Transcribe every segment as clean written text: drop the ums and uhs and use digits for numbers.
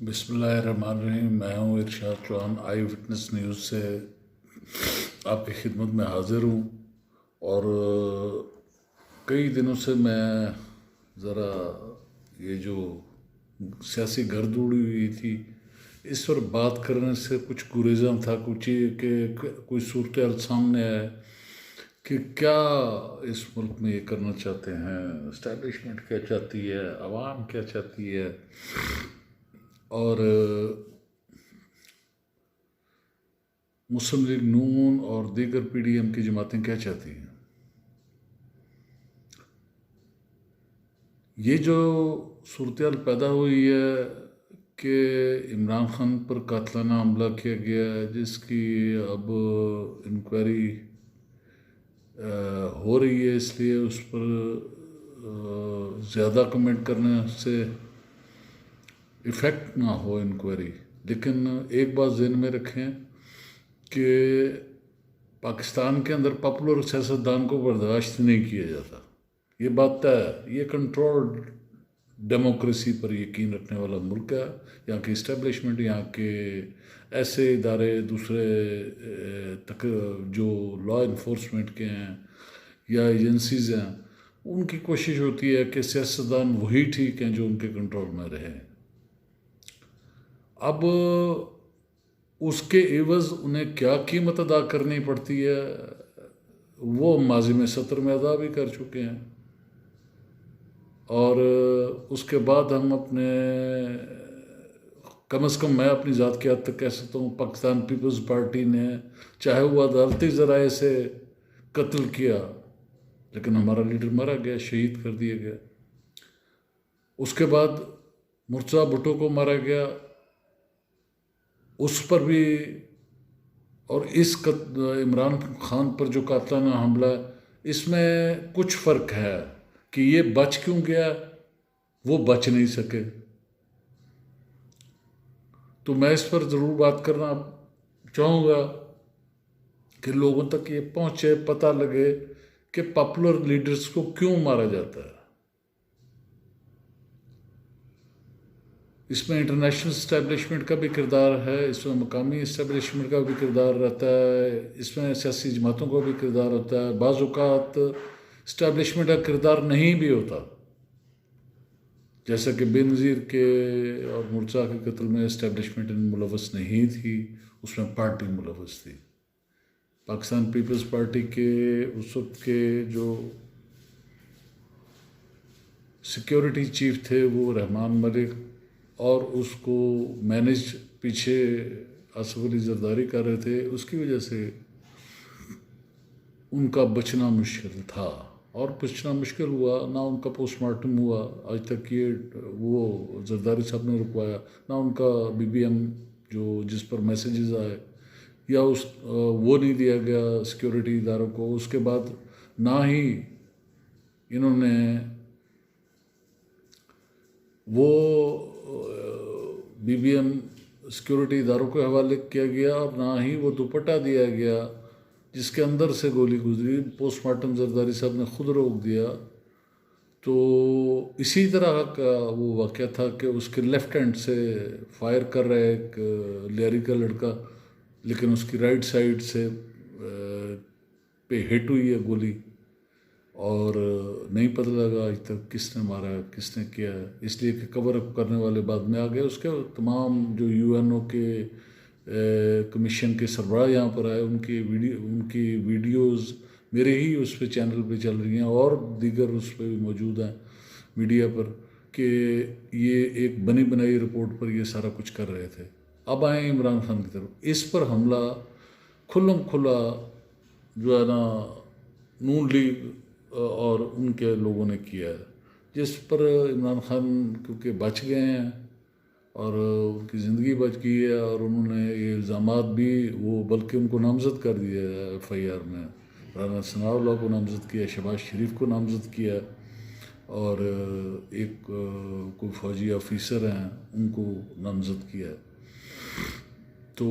बिस्मिल्लाहिर्रहमानिर्रहीम। मैं हूँ इरशाद चौहान, आई विटनेस न्यूज़ से आपकी खिदमत में हाज़िर हूँ। और कई दिनों से मैं ज़रा ये जो सियासी गर्द उड़ी हुई थी इस पर बात करने से कुछ गुरेज़ां था, कुछ ये कि कोई सूरत हाल सामने आए कि क्या इस मुल्क में ये करना चाहते हैं, इस्टेब्लिशमेंट क्या चाहती है, आवाम क्या चाहती है, और मुस्लिम लीग नून और दीगर पीडीएम की जमातें क्या चाहती हैं। ये जो सूरत पैदा हुई है कि इमरान खान पर कातलाना हमला किया गया है, जिसकी अब इंक्वायरी हो रही है, इसलिए उस पर ज़्यादा कमेंट करने से इफ़ेक्ट ना हो इंक्वायरी। लेकिन एक बात ज़हन में रखें कि पाकिस्तान के अंदर पॉपुलर सियासतदान को बर्दाश्त नहीं किया जाता, ये बात तय है। ये कंट्रोल्ड डेमोक्रेसी पर यकीन रखने वाला मुल्क है। यहाँ की इस्टेब्लिशमेंट, यहाँ के ऐसे इदारे दूसरे तक जो लॉ इन्फोर्समेंट के हैं या एजेंसीज़ हैं, उनकी कोशिश होती है कि सियासतदान वही ठीक हैं जो उनके कंट्रोल में रहे। अब उसके एवज़ उन्हें क्या कीमत अदा करनी पड़ती है वो माजी में सत्र में अदा भी कर चुके हैं। और उसके बाद हम अपने, कम से कम मैं अपनी ज़ात की हद तक कह सकता हूँ, पाकिस्तान पीपल्स पार्टी ने चाहे वो अदालती ज़राए से कत्ल किया, लेकिन हमारा लीडर मारा गया, शहीद कर दिया गया। उसके बाद मुर्तज़ा भुट्टो को मारा गया, उस पर भी। और इस इमरान खान पर जो कातलाना हमला है, इसमें कुछ फ़र्क है कि ये बच क्यों गया, वो बच नहीं सके। तो मैं इस पर ज़रूर बात करना चाहूँगा कि लोगों तक ये पहुँचे, पता लगे कि पॉपुलर लीडर्स को क्यों मारा जाता है। इसमें इंटरनेशनल इस्टेब्लिशमेंट का भी किरदार है, इसमें मकामी इस्टेब्लिशमेंट का भी किरदार रहता है, इसमें सियासी जमातों का भी किरदार होता है। बाज़ औक़ात इस्टेब्लिशमेंट का किरदार नहीं भी होता, जैसा कि बेनज़ीर के और मुर्तज़ा के कत्ल में इस्टेब्लिशमेंट मुलव्वस नहीं थी, उसमें पार्टी मुलव्वस थी। पाकिस्तान पीपल्स पार्टी के उस वक्त के जो सिक्योरिटी चीफ थे वो रहमान मलिक, और उसको मैनेज पीछे आसिफ अली जरदारी कर रहे थे। उसकी वजह से उनका बचना मुश्किल था, और बचना मुश्किल हुआ ना। उनका पोस्टमार्टम हुआ, आज तक ये वो जरदारी साहब ने रुकवाया ना। उनका बीबीएम जो जिस पर मैसेजेस आए या उस वो नहीं दिया गया सिक्योरिटी इदारों को। उसके बाद ना ही इन्होंने वो बीबीएम सिक्योरिटी इदारों के हवाले किया गया, और ना ही वो दुपट्टा दिया गया जिसके अंदर से गोली गुजरी। पोस्टमार्टम जरदारी साहब ने खुद रोक दिया। तो इसी तरह का वो वाक़या था कि उसके लेफ़्ट हैंड से फायर कर रहा है एक लियारी का लड़का, लेकिन उसकी राइट साइड से पे हिट हुई है गोली, और नहीं पता लगा आज तक किसने मारा है, किसने किया है, इसलिए कि कवर अप करने वाले बाद में आ गए। उसके तमाम जो यूएनओ के कमीशन के सरबराह यहाँ पर आए, उनकी वीडियोज़ मेरे ही उस पे चैनल पे चल रही हैं, और दीगर उस पर भी मौजूद हैं मीडिया पर, कि ये एक बनी बनाई रिपोर्ट पर ये सारा कुछ कर रहे थे। अब आए इमरान खान की तरफ। इस पर हमला खुल्लम खुला जो है ना नून लीग और उनके लोगों ने किया है, जिस पर इमरान खान क्योंकि बच गए हैं और उनकी ज़िंदगी बच गई है, और उन्होंने ये इल्ज़ामात भी वो बल्कि उनको नामज़द कर दिया है FIR में। राना सनाउल्लाह को नामज़द किया, शहबाज शरीफ को नामज़द किया, और एक कोई फ़ौजी ऑफिसर हैं उनको नामज़द किया है। तो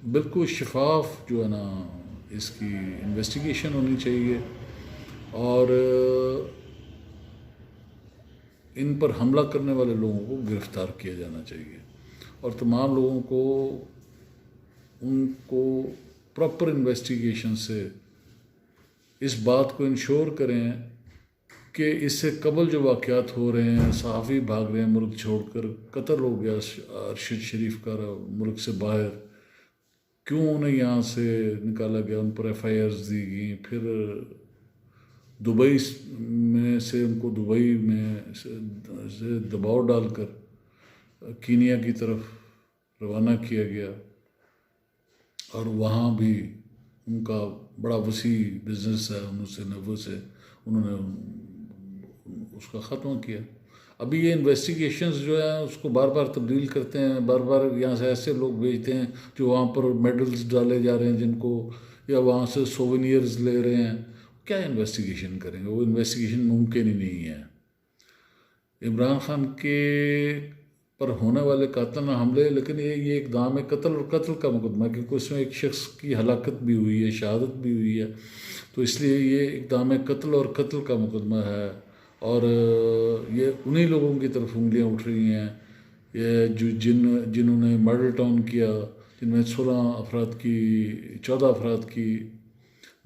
बिल्कुल शफाफ जो है ना इसकी इन्वेस्टिगेशन होनी चाहिए, और इन पर हमला करने वाले लोगों को गिरफ्तार किया जाना चाहिए। और तमाम लोगों को उनको प्रॉपर इन्वेस्टिगेशन से इस बात को इंश्योर करें कि इससे कबल जो वाक़यात हो रहे हैं, सहाफ़ी भाग रहे हैं मुल्क छोड़कर, कत्ल हो गया अरशद शरीफ का मुल्क से बाहर, क्यों उन्हें यहाँ से निकाला गया, उन पर FIRs दी गई, फिर दुबई में से उनको दुबई में से दबाव डालकर कीनिया की तरफ रवाना किया गया और वहाँ भी उनका बड़ा वसी बिजनेस है, उनसे नब्बे से उन्होंने उसका ख़त्म किया। अभी ये इन्वेस्टिगेशंस जो है उसको बार बार तब्दील करते हैं, बार बार यहाँ से ऐसे लोग भेजते हैं जो वहाँ पर मेडल्स डाले जा रहे हैं जिनको, या वहाँ से सोवेनियर्स ले रहे हैं। क्या इन्वेस्टिगेशन करेंगे? वो इन्वेस्टिगेशन मुमकिन ही नहीं है। इमरान खान के पर होने वाले कातलाना हमले, लेकिन ये इक़दाम है कत्ल और कत्ल का मुकदमा, क्योंकि उसमें एक शख्स की हलाकत भी हुई है, शहादत भी हुई है, तो इसलिए ये इक़दाम कत्ल और कत्ल का मुकदमा है। और ये उन्हीं लोगों की तरफ उंगलियां उठ रही हैं, ये जो जिन्होंने मर्डर टाउन किया, जिनमें 14 अफराद की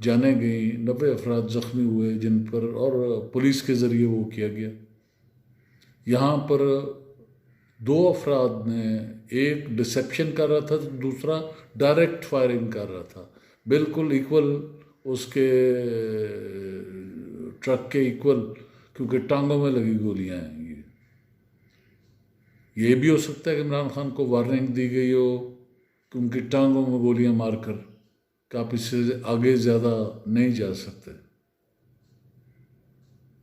जाने गई, 90 अफराद ज़ख्मी हुए जिन पर, और पुलिस के ज़रिए वो किया गया। यहाँ पर 2 अफराद ने, एक डिसेप्शन कर रहा था तो दूसरा डायरेक्ट फायरिंग कर रहा था, बिल्कुल इक्वल, उसके ट्रक के इक्वल, क्योंकि टांगों में लगी गोलियां हैं। ये भी हो सकता है कि इमरान खान को वार्निंग दी गई हो कि उनकी टांगों में गोलियां मारकर कि आप इससे आगे ज़्यादा नहीं जा सकते।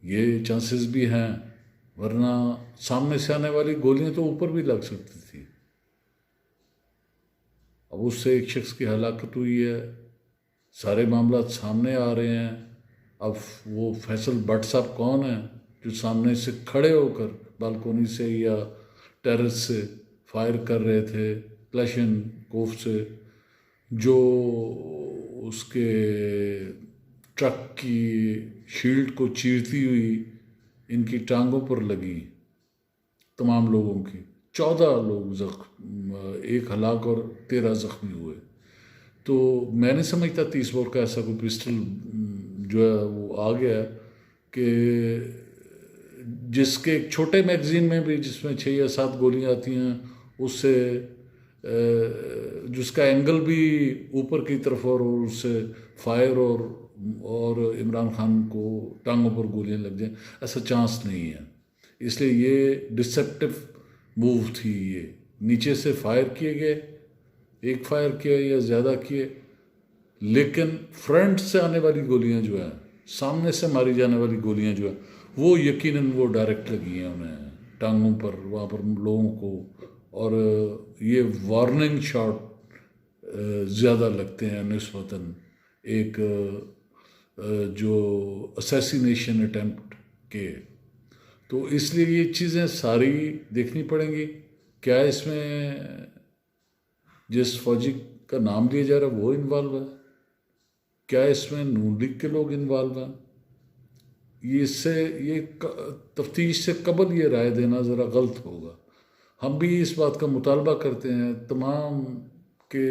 ये चांसेस भी हैं, वरना सामने से आने वाली गोलियां तो ऊपर भी लग सकती थी। अब उससे एक शख्स की हलाकत हुई है, सारे मामला सामने आ रहे हैं। अब वो फैसल भट्ट साहब कौन है जो सामने से खड़े होकर बालकोनी से या टेरेस से फायर कर रहे थे क्लैशन कोफ से, जो उसके ट्रक की शील्ड को चीरती हुई इनकी टांगों पर लगी, तमाम लोगों की 14 लोग एक हलाक और 13 ज़ख्मी हुए। तो मैं नहीं समझता 30 बोर का ऐसा कोई पिस्टल जो है वो आ गया कि जिसके एक छोटे मैगज़ीन में भी जिसमें 6 या 7 गोलियां आती हैं, उससे जिसका एंगल भी ऊपर की तरफ और उससे फायर और इमरान खान को टांगों पर गोलियां लग जाएं, ऐसा चांस नहीं है। इसलिए ये डिसेप्टिव मूव थी। ये नीचे से फायर किए गए, एक फायर किया या ज़्यादा किए, लेकिन फ्रंट से आने वाली गोलियां जो है, सामने से मारी जाने वाली गोलियां जो है, वो यकीनन वो डायरेक्ट लगी हैं उन्हें टांगों पर, वहाँ पर लोगों को। और ये वार्निंग शॉट ज़्यादा लगते हैं निस्बतन एक जो असैसिनेशन अटेम्प्ट के। तो इसलिए ये चीज़ें सारी देखनी पड़ेंगी। क्या इसमें जिस फौजी का नाम लिया जा रहा है वो इन्वॉल्व है? क्या इसमें नून लीग के लोग इन्वॉल्व हैं? ये तफ्तीश से कबल ये राय देना ज़रा गलत होगा। हम भी इस बात का मुतालबा करते हैं तमाम के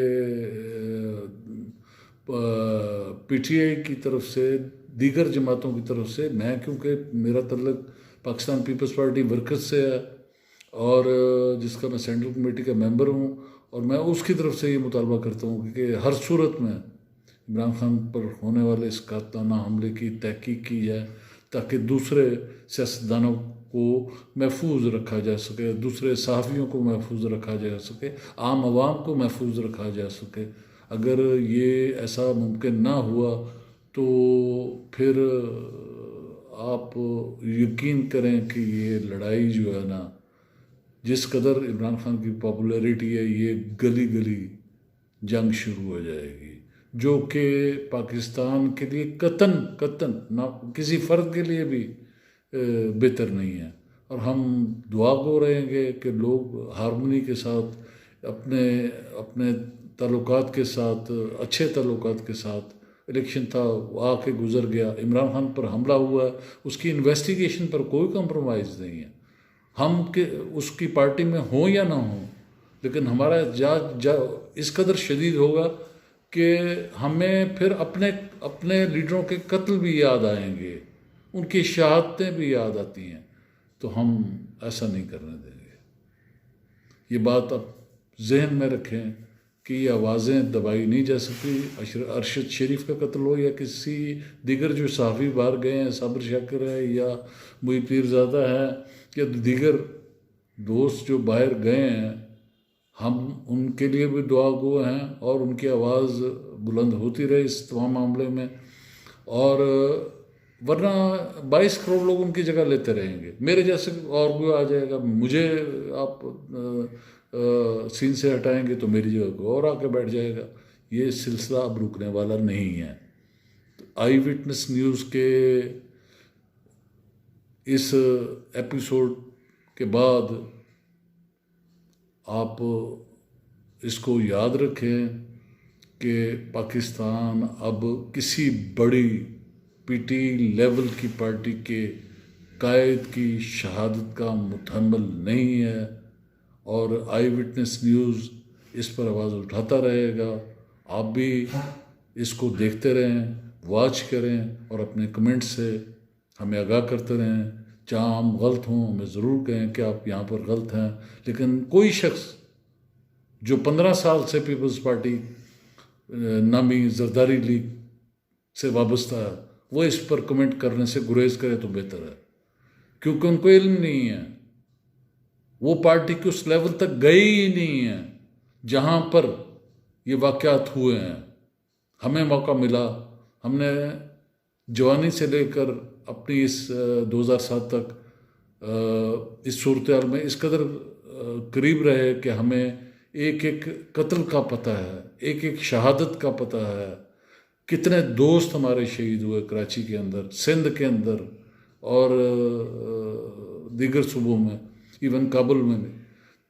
PTI की तरफ से, दीगर जमातों की तरफ से। मैं क्योंकि मेरा तल्लुक पाकिस्तान पीपल्स पार्टी वर्कर्स से है और जिसका मैं सेंट्रल कमेटी का मेंबर हूँ, और मैं उसकी तरफ से ये मुतालबा करता हूँ कि हर सूरत में इमरान खान पर होने वाले इस कातलाना हमले की तहकीक की जाए, ताकि दूसरे सियासतदानों को महफूज रखा जा सके, दूसरे सहाफ़ियों को महफूज रखा जा सके, आम आवाम को महफूज रखा जा सके। अगर ये ऐसा मुमकिन ना हुआ तो फिर आप यकीन करें कि ये लड़ाई जो है ना, जिस कदर इमरान खान की पॉपुलैरिटी है, ये गली गली जंग शुरू हो जाएगी, जो कि पाकिस्तान के लिए कतन ना किसी फ़र्द के लिए भी बेहतर नहीं है। और हम दुआ गो रहेंगे कि लोग हारमोनी के साथ अपने ताल्लुकात के साथ, अच्छे ताल्लुकात के साथ, इलेक्शन था आके गुजर गया, इमरान खान पर हमला हुआ, उसकी इन्वेस्टिगेशन पर कोई कंप्रोमाइज़ नहीं है। हम के उसकी पार्टी में हों या ना हों, लेकिन हमारा इस कदर शदीद होगा कि हमें फिर अपने अपने लीडरों के कत्ल भी याद आएंगे, उनकी शहादतें भी याद आती हैं। तो हम ऐसा नहीं करने देंगे। ये बात आप जहन में रखें कि ये आवाज़ें दबाई नहीं जा सकती। अरशद शरीफ का कत्ल हो या किसी दीगर जो सहाफ़ी बाहर गए हैं, साबिर शाकिर है या मुईद पीरज़ादा है या दीगर दोस्त जो बाहर गए हैं, हम उनके लिए भी दुआ गो हैं और उनकी आवाज़ बुलंद होती रहे इस तमाम मामले में। और वरना 22 करोड़ लोग उनकी जगह लेते रहेंगे। मेरे जैसे और कोई आ जाएगा, मुझे आप सीन से हटाएंगे तो मेरी जगह को और आके बैठ जाएगा। ये सिलसिला अब रुकने वाला नहीं है। तो आई विटनेस न्यूज़ के इस एपिसोड के बाद आप इसको याद रखें कि पाकिस्तान अब किसी बड़ी पीटी लेवल की पार्टी के कायद की शहादत का मुतहम्मिल नहीं है। और आई विटनेस न्यूज़ इस पर आवाज़ उठाता रहेगा। आप भी इसको देखते रहें, वॉच करें और अपने कमेंट से हमें आगाह करते रहें। जहाँ हम गलत हों हमें ज़रूर कहें कि आप यहाँ पर गलत हैं। लेकिन कोई शख्स जो 15 साल से पीपल्स पार्टी नामी जरदारी लीग से वाबस्ता है, वो इस पर कमेंट करने से गुरेज करे तो बेहतर है, क्योंकि उनको इल्म नहीं है। वो पार्टी के उस लेवल तक गए ही नहीं है जहाँ पर ये वाक़यात हुए हैं। हमें मौका मिला, हमने जवानी से लेकर अपनी इस 2007 तक इस सूरत हाल में इस कदर करीब रहे कि हमें एक एक कत्ल का पता है, एक एक शहादत का पता है। कितने दोस्त हमारे शहीद हुए कराची के अंदर, सिंध के अंदर और दीगर सूबों में, इवन काबुल में भी।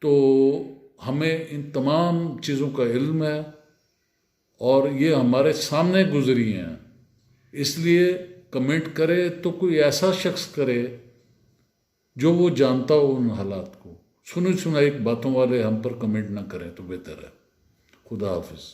तो हमें इन तमाम चीज़ों का इल्म है और ये हमारे सामने गुजरी हैं। इसलिए कमेंट करे तो कोई ऐसा शख्स करे जो वो जानता हो उन हालात को। सुनी सुनाई बातों वाले हम पर कमेंट ना करें तो बेहतर है। खुदा हाफिज़।